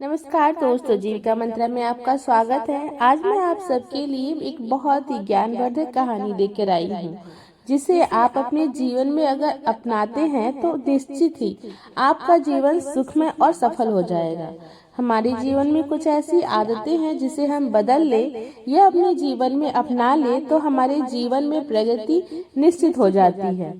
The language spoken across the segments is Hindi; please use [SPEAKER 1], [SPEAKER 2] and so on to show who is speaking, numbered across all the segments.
[SPEAKER 1] नमस्कार दोस्तों, जीविका मंत्रा में आपका स्वागत है। आज मैं आप सबके लिए एक बहुत ही ज्ञानवर्धक कहानी लेकर आई हूँ, जिसे आप अपने जीवन में अगर अपनाते हैं तो निश्चित ही आपका जीवन सुखमय और सफल हो जाएगा। हमारे जीवन में कुछ ऐसी आदतें हैं जिसे हम बदल ले या अपने जीवन में अपना ले तो हमारे जीवन में प्रगति निश्चित हो जाती है।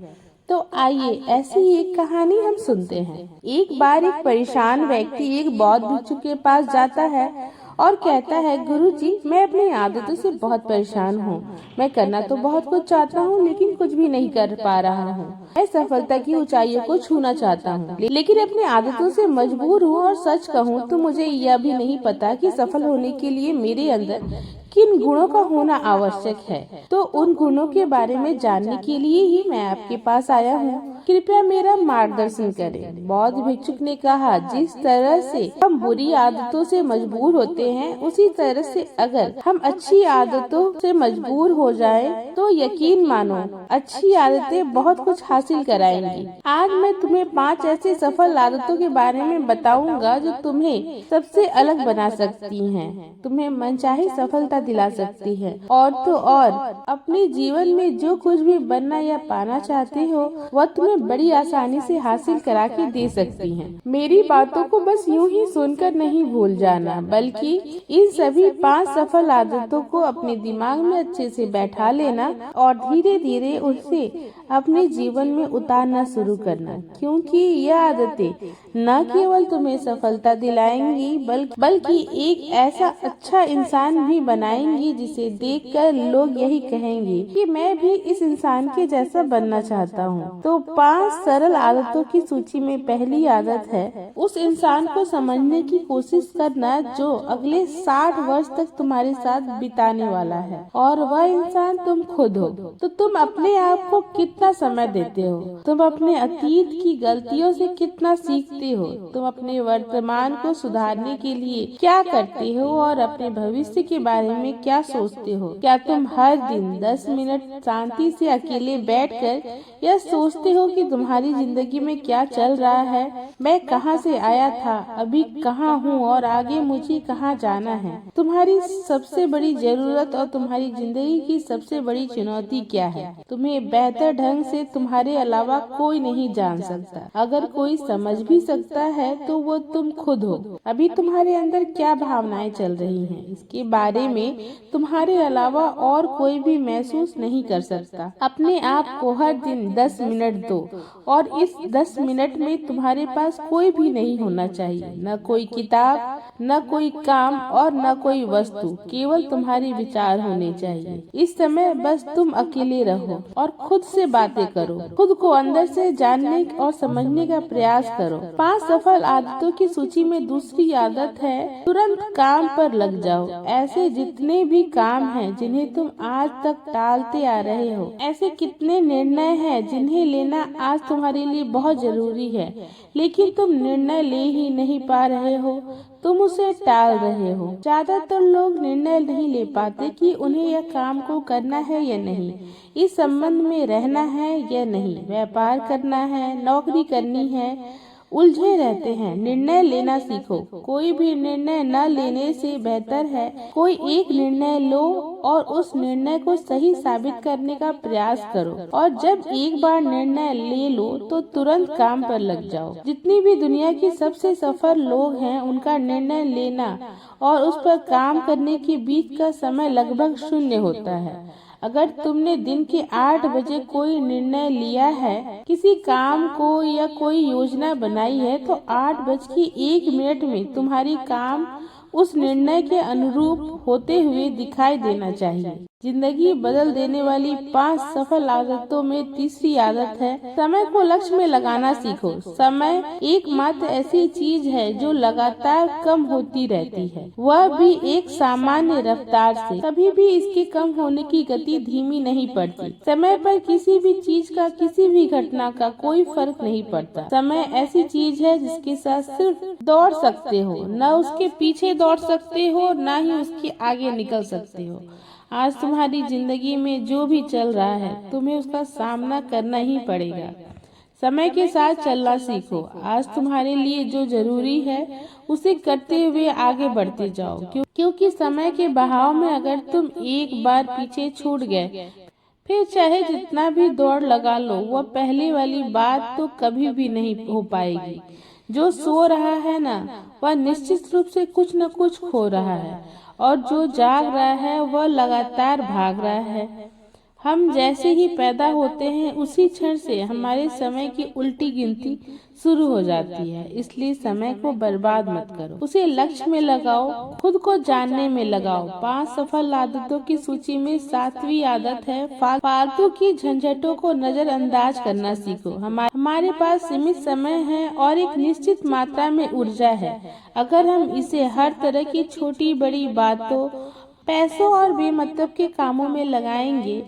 [SPEAKER 1] तो आइए ऐसी एक कहानी हम सुनते हैं। एक बार एक परेशान व्यक्ति एक बौद्ध भिक्षु के पास जाता है और कहता है, गुरुजी, मैं अपनी आदतों से बहुत परेशान हूँ। मैं करना तो बहुत कुछ चाहता हूँ, लेकिन कुछ भी नहीं कर पा रहा हूँ। मैं सफलता की ऊंचाइयों को छूना चाहता हूँ, लेकिन अपनी आदतों से मजबूर हूँ। और सच कहूँ तो मुझे यह भी नहीं पता कि सफल होने के लिए मेरे अंदर किन गुणों का होना आवश्यक है। तो उन गुणों के बारे में जानने के लिए ही मैं आपके पास आया हूँ। कृपया मेरा मार्गदर्शन करें। बौद्ध भिक्षुक ने कहा, जिस तरह से हम बुरी आदतों से मजबूर होते हैं, उसी तरह से अगर हम अच्छी आदतों से मजबूर हो जाएं, तो यकीन मानो अच्छी आदतें बहुत कुछ हासिल कराएंगी। आज मैं तुम्हें 5 ऐसी सफल आदतों के बारे में बताऊंगा जो तुम्हें सबसे अलग बना सकती हैं, तुम्हें मनचाही सफलता दिला सकती है, और तो और अपने जीवन में जो कुछ भी बनना या पाना चाहते हो वह तुम्हें बड़ी आसानी से हासिल करा के दे सकती हैं। मेरी बातों को बस यूं ही सुनकर नहीं भूल जाना, बल्कि इन सभी 5 सफल आदतों को अपने दिमाग में अच्छे से बैठा लेना और धीरे धीरे उसे अपने जीवन में उतारना शुरू करना, क्योंकि यह आदतें न केवल तुम्हें सफलता दिलाएंगी बल्कि एक ऐसा अच्छा इंसान भी बनाएंगी जिसे देखकर लोग यही कहेंगे कि मैं भी इस इंसान के जैसा बनना चाहता हूँ। तो 5 सरल आदतों की सूची में पहली आदत है, उस इंसान को समझने की कोशिश करना जो अगले 60 वर्ष तक तुम्हारे साथ बिताने वाला है, और वह इंसान तुम खुद हो। तो तुम अपने आप को कितना समय देते हो? तुम अपने अतीत की गलतियों से कितना सीखते हो? तुम अपने वर्तमान को सुधारने के लिए क्या करते हो और अपने भविष्य के बारे में क्या सोचते हो? क्या तुम हर दिन 10 मिनट शांति से अकेले बैठकर यह सोचते हो कि तुम्हारी जिंदगी में क्या चल रहा है? मैं कहां से आया था, अभी कहां हूं और आगे मुझे कहां जाना है? तुम्हारी सबसे बड़ी जरूरत और तुम्हारी जिंदगी की सबसे बड़ी चुनौती क्या है? तुम्हें बेहतर ढंग से तुम्हारे अलावा कोई नहीं जान सकता। अगर कोई समझ भी सकता है तो वो तुम खुद हो। अभी तुम्हारे अंदर क्या भावनाएं चल रही हैं, इसके बारे में तुम्हारे अलावा और कोई भी महसूस नहीं कर सकता। अपने आप को हर दिन 10 मिनट दो, और इस 10 मिनट में तुम्हारे पास कोई भी नहीं होना चाहिए, न कोई किताब, न कोई काम और न कोई वस्तु, केवल तुम्हारे विचार होने चाहिए। इस समय बस तुम अकेले रहो और खुद से बातें करो, खुद को अंदर से जानने और समझने का प्रयास करो। 5 सफल आदतों की सूची में दूसरी आदत है, तुरंत काम पर लग जाओ। ऐसे जितने भी काम हैं जिन्हें तुम आज तक टालते आ रहे हो, ऐसे कितने निर्णय हैं जिन्हें लेना आज तुम्हारे लिए बहुत जरूरी है, लेकिन तुम निर्णय ले ही नहीं पा रहे हो, तुम उसे टाल रहे हो। ज्यादातर लोग निर्णय नहीं ले पाते कि उन्हें यह काम को करना है या नहीं, इस संबंध में रहना है या नहीं, व्यापार करना है, नौकरी करनी है, उलझे रहते हैं। निर्णय लेना सीखो। कोई भी निर्णय न लेने से बेहतर है कोई एक निर्णय लो और उस निर्णय को सही साबित करने का प्रयास करो, और जब एक बार निर्णय ले लो तो तुरंत काम पर लग जाओ। जितनी भी दुनिया के सबसे सफल लोग हैं, उनका निर्णय लेना और उस पर काम करने के बीच का समय लगभग 0 होता है। अगर तुमने दिन के 8 बजे कोई निर्णय लिया है, किसी काम को या कोई योजना बनाई है, तो 8:01 में तुम्हारी काम उस निर्णय के अनुरूप होते हुए दिखाई देना चाहिए। जिंदगी बदल देने वाली 5 सफल आदतों में तीसरी आदत है, समय को लक्ष्य में लगाना सीखो। समय एकमात्र ऐसी चीज है जो लगातार कम होती रहती है, वह भी एक सामान्य रफ्तार से। कभी भी इसके कम होने की गति धीमी नहीं पड़ती। समय पर किसी भी चीज का, किसी भी घटना का कोई फर्क नहीं पड़ता। समय ऐसी चीज है जिसके साथ सिर्फ दौड़ सकते हो, न उसके पीछे दौड़ सकते हो, न ही उसके आगे निकल सकते हो। आज तुम्हारी जिंदगी में जो भी चल रहा है, तुम्हें उसका सामना करना ही पड़ेगा। समय के साथ चलना सीखो। आज तुम्हारे लिए जो जरूरी है उसे करते हुए आगे बढ़ते जाओ, क्योंकि समय के बहाव में अगर तुम एक बार पीछे छूट गए, फिर चाहे जितना भी दौड़ लगा लो, वह पहले वाली बात तो कभी भी नहीं हो पाएगी। जो सो रहा है ना, वह निश्चित रूप से कुछ न कुछ खो रहा है, और जो जाग रहा है वह लगातार भाग रहा है। हम जैसे ही पैदा होते हैं उसी क्षण से हमारे समय की उल्टी गिनती शुरू हो जाती है। इसलिए समय को बर्बाद मत करो, उसे लक्ष्य में लगाओ, खुद को जानने में लगाओ। 5 सफल आदतों की सूची में 7वीं आदत है फालतू की झंझटों को नजरअंदाज करना सीखो। हमारे पास सीमित समय है और एक निश्चित मात्रा में ऊर्जा है। अगर हम इसे हर तरह की छोटी बड़ी बातों, पैसों और बेमतलब के कामों में लगाएंगे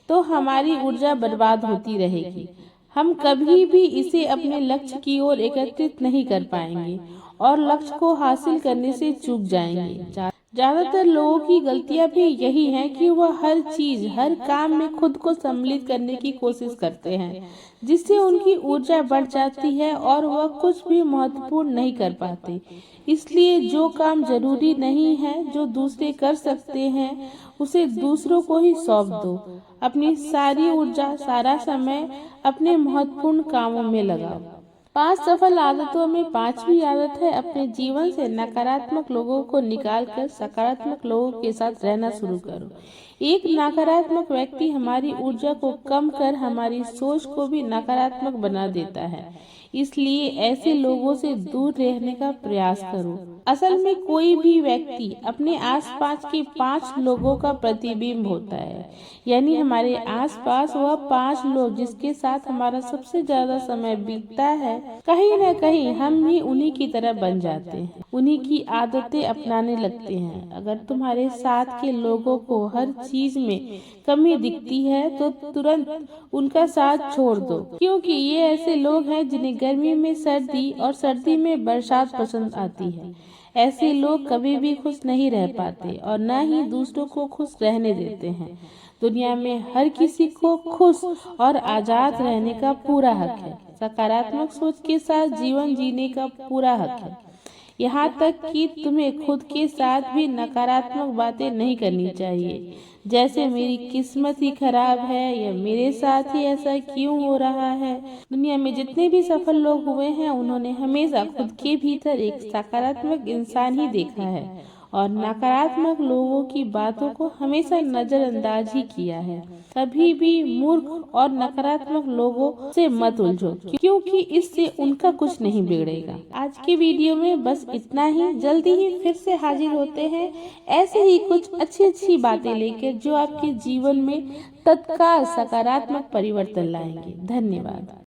[SPEAKER 1] तो हमारी ऊर्जा बर्बाद होती रहेगी। हम कभी भी इसे अपने लक्ष्य की ओर एकत्रित नहीं कर पाएंगे और लक्ष्य को हासिल करने से चूक जाएंगे। ज्यादातर लोगों की गलतियां भी यही है कि वह हर चीज, हर काम में खुद को सम्मिलित करने की कोशिश करते हैं, जिससे उनकी ऊर्जा बढ़ जाती है और वह कुछ भी महत्वपूर्ण नहीं कर पाते। इसलिए जो काम जरूरी नहीं है, जो दूसरे कर सकते हैं, उसे दूसरों को ही सौंप दो। अपनी सारी ऊर्जा, सारा समय अपने महत्वपूर्ण कामों में लगाओ। 5 सफल आदतों में 5वीं आदत है अपने जीवन से नकारात्मक लोगों को निकालकर सकारात्मक लोगों के साथ रहना शुरू करो। एक नकारात्मक व्यक्ति हमारी ऊर्जा को कम कर हमारी सोच को भी नकारात्मक बना देता है। इसलिए ऐसे लोगों से दूर रहने का प्रयास करो। असल में कोई भी व्यक्ति अपने आसपास के 5 लोगों का प्रतिबिंब होता है, यानी हमारे आसपास वह 5 लोग जिसके साथ हमारा सबसे ज्यादा समय बीतता है, कहीं न कहीं हम भी उन्हीं की तरह बन जाते हैं, उन्हीं की आदतें अपनाने लगते हैं। अगर तुम्हारे साथ के लोगों को हर चीज में कमी दिखती है तो तुरंत उनका साथ छोड़ दो, क्योंकि ये ऐसे लोग हैं जिन्हें गर्मी में सर्दी और सर्दी में बरसात पसंद आती है। ऐसे लोग कभी भी खुश नहीं रह पाते और न ही दूसरों को खुश रहने देते हैं। दुनिया में हर किसी को खुश और आजाद रहने का पूरा हक है। सकारात्मक सोच के साथ जीवन जीने का पूरा हक है। यहाँ तक कि तुम्हें खुद के साथ भी नकारात्मक बातें नहीं करनी चाहिए, जैसे मेरी किस्मत ही खराब है या मेरे साथ ही ऐसा क्यों हो रहा है। दुनिया में जितने भी सफल लोग हुए हैं, उन्होंने हमेशा खुद के भीतर एक सकारात्मक इंसान ही देखा है और नकारात्मक लोगों की बातों को हमेशा नजरअंदाज ही किया है। कभी भी मूर्ख और नकारात्मक लोगों से मत उलझो, क्योंकि इससे उनका कुछ नहीं बिगड़ेगा। आज के वीडियो में बस इतना ही। जल्दी ही फिर से हाजिर होते हैं ऐसे ही कुछ अच्छी बातें लेकर, जो आपके जीवन में तत्काल सकारात्मक परिवर्तन लाएंगे। धन्यवाद।